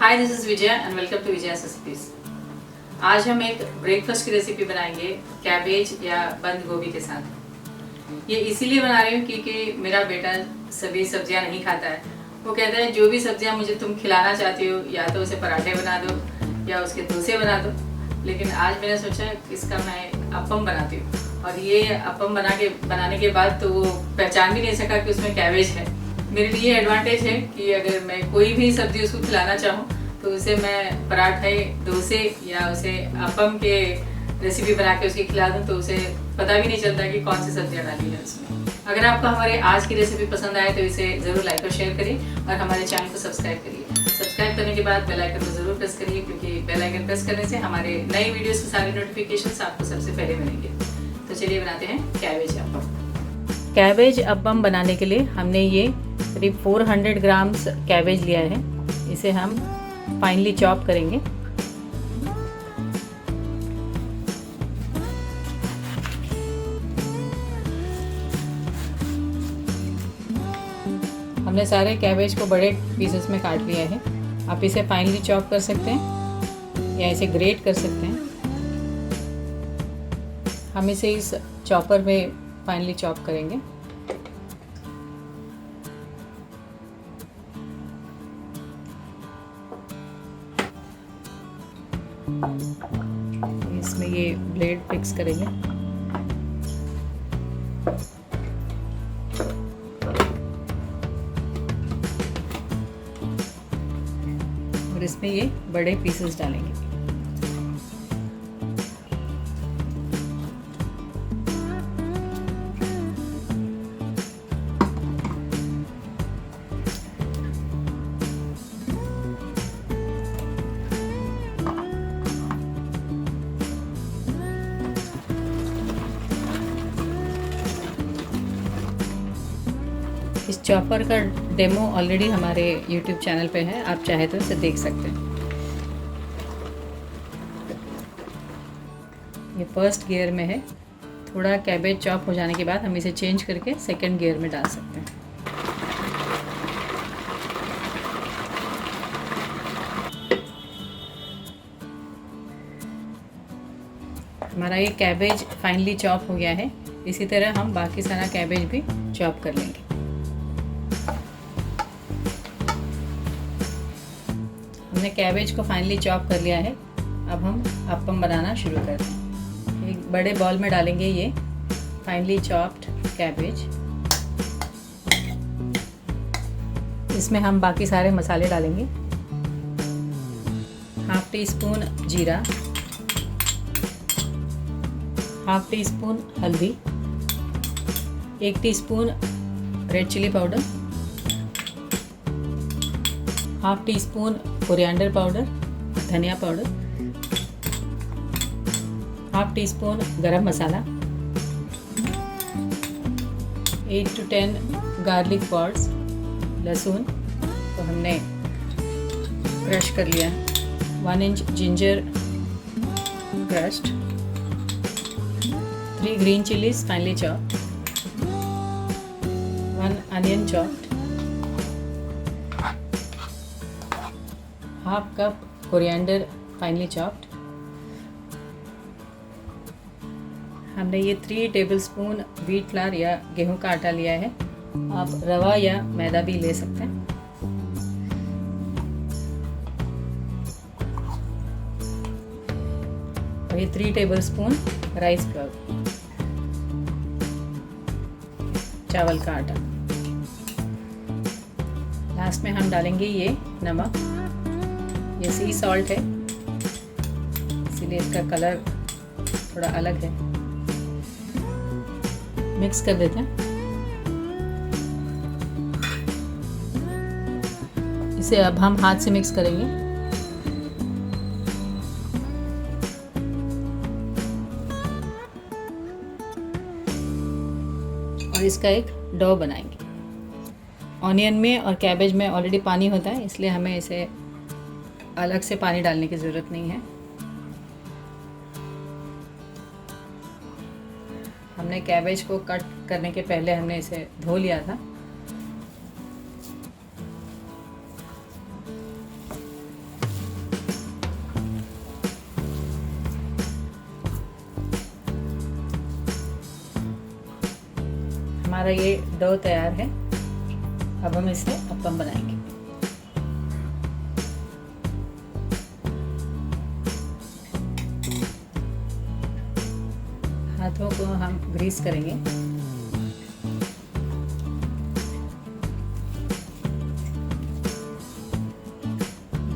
Hi, this is Vijay and welcome to Vijay recipes. आज हम एक ब्रेकफास्ट की रेसिपी बनाएंगे कैबेज या बंद गोभी के साथ। ये इसीलिए बना रही हूँ क्योंकि मेरा बेटा सभी सब्जियां नहीं खाता है। वो कहता है जो भी सब्जियां मुझे तुम खिलाना चाहती हो या तो उसे पराठे बना दो या उसके डोसे बना दो, लेकिन आज मैंने सोचा इसका मैं अप्पम बनाती हूँ। और ये अप्पम बनाने के बाद तो वो पहचान भी नहीं सका कि उसमें कैबेज है। मेरे लिए एडवांटेज है कि अगर मैं कोई भी सब्जी उसको खिलाना चाहूँ तो उसे मैं पराठे, डोसे या उसे अप्पम के रेसिपी बना के उसकी खिला दूँ तो उसे पता भी नहीं चलता कि कौन सी सब्जियाँ डाली है उसमें। अगर आपको हमारे आज की रेसिपी पसंद आए तो इसे ज़रूर लाइक और शेयर करिए और हमारे चैनल को सब्सक्राइब करिए। सब्सक्राइब करने के बाद बेल आइकन को ज़रूर प्रेस करिए क्योंकि बेल आइकन प्रेस करने से हमारे नई वीडियोज़ के सारे नोटिफिकेशन आपको सबसे पहले मिलेंगे। तो चलिए बनाते हैं कैबेज अप्पम। कैबेज अप्पम बनाने के लिए हमने ये करीब 400 ग्राम्स कैबेज लिया है। इसे हम फाइनली चॉप करेंगे। हमने सारे कैबेज को बड़े पीसेस में काट लिया है। आप इसे फाइनली चॉप कर सकते हैं या इसे ग्रेट कर सकते हैं। हम इसे इस चॉपर में फाइनली चॉप करेंगे। इसमें ये ब्लेड फिक्स करेंगे। और इसमें ये बड़े पीसेस डालेंगे। इस चॉपर का डेमो ऑलरेडी हमारे YouTube चैनल पे है, आप चाहे तो इसे देख सकते हैं। ये फर्स्ट गियर में है। थोड़ा कैबेज चॉप हो जाने के बाद हम इसे चेंज करके सेकंड गियर में डाल सकते हैं। हमारा ये कैबेज फाइनली चॉप हो गया है। इसी तरह हम बाकी सारा कैबेज भी चॉप कर लेंगे। हमने कैबेज को फाइनली चॉप कर लिया है। अब हम अप्पम बनाना शुरू करते हैं। एक बड़े बॉल में डालेंगे ये फाइनली चॉप्ड कैबेज। इसमें हम बाकी सारे मसाले डालेंगे। हाफ टी स्पून जीरा, हाफ टी स्पून हल्दी, 1 teaspoon red chilli powder, half teaspoon coriander powder, धनिया powder, half teaspoon garam masala, 8 to 10 garlic pods, लहसुन तो हमने क्रश कर लिया, 1 inch ginger crushed, 3 green chillies finally chopped, 1 onion chopped, half cup coriander finally chopped. हमने ये 3 tablespoon wheat flour या गेहूं का आटा लिया है। आप रवा या मैदा भी ले सकते हैं। और ये 3 टेबलस्पून राइस फ्लावर, चावल का आटा। लास्ट में हम डालेंगे ये नमक। ये सी सॉल्ट है, इसीलिए इसका कलर थोड़ा अलग है। मिक्स कर देते हैं। इसे अब हम हाथ से मिक्स करेंगे। और इसका एक डो बनाएंगे। ऑनियन में और कैबेज में ऑलरेडी पानी होता है, इसलिए हमें इसे अलग से पानी डालने की ज़रूरत नहीं है। हमने कैबेज को कट करने के पहले हमने इसे धो लिया था। हमारा ये डो तैयार है। अब हम इससे अप्पम बनाएंगे। हाथों को हम ग्रीस करेंगे।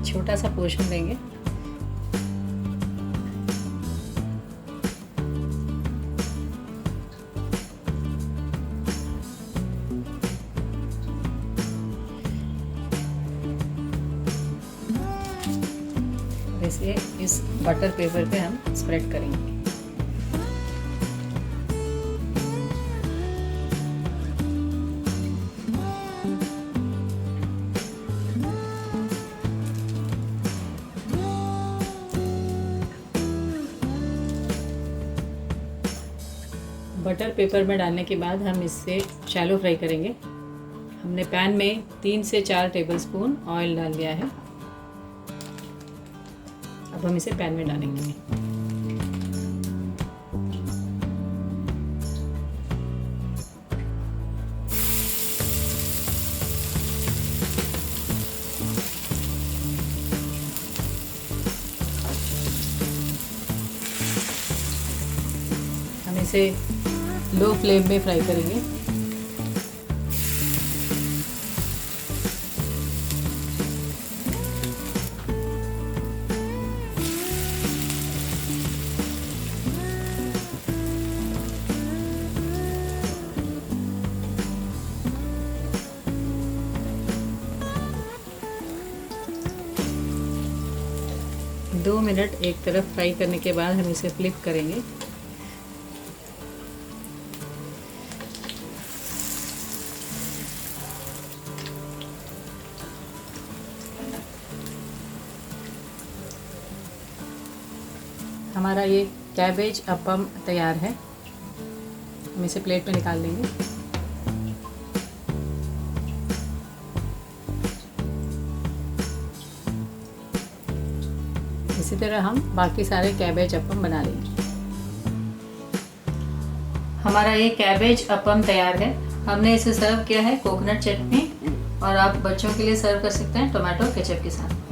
छोटा सा पोर्शन लेंगे। इसे इस बटर पेपर पे हम स्प्रेड करेंगे। बटर पेपर में डालने के बाद हम इससे शैलो फ्राई करेंगे। हमने पैन में 3 से 4 टेबलस्पून ऑयल डाल दिया है। अब हम इसे पैन में डालेंगे। हम इसे लो फ्लेम में फ्राई करेंगे। दो मिनट एक तरफ फ्राई करने के बाद हम इसे फ्लिप करेंगे। हमारा ये कैबेज अप्पम तैयार है। हम इसे प्लेट में निकाल लेंगे। इसी तरह हम बाकी सारे कैबेज अप्पम बना लेंगे। हमारा ये कैबेज अप्पम तैयार है। हमने इसे सर्व किया है कोकोनट चटनी, और आप बच्चों के लिए सर्व कर सकते हैं टोमेटो केचप के साथ।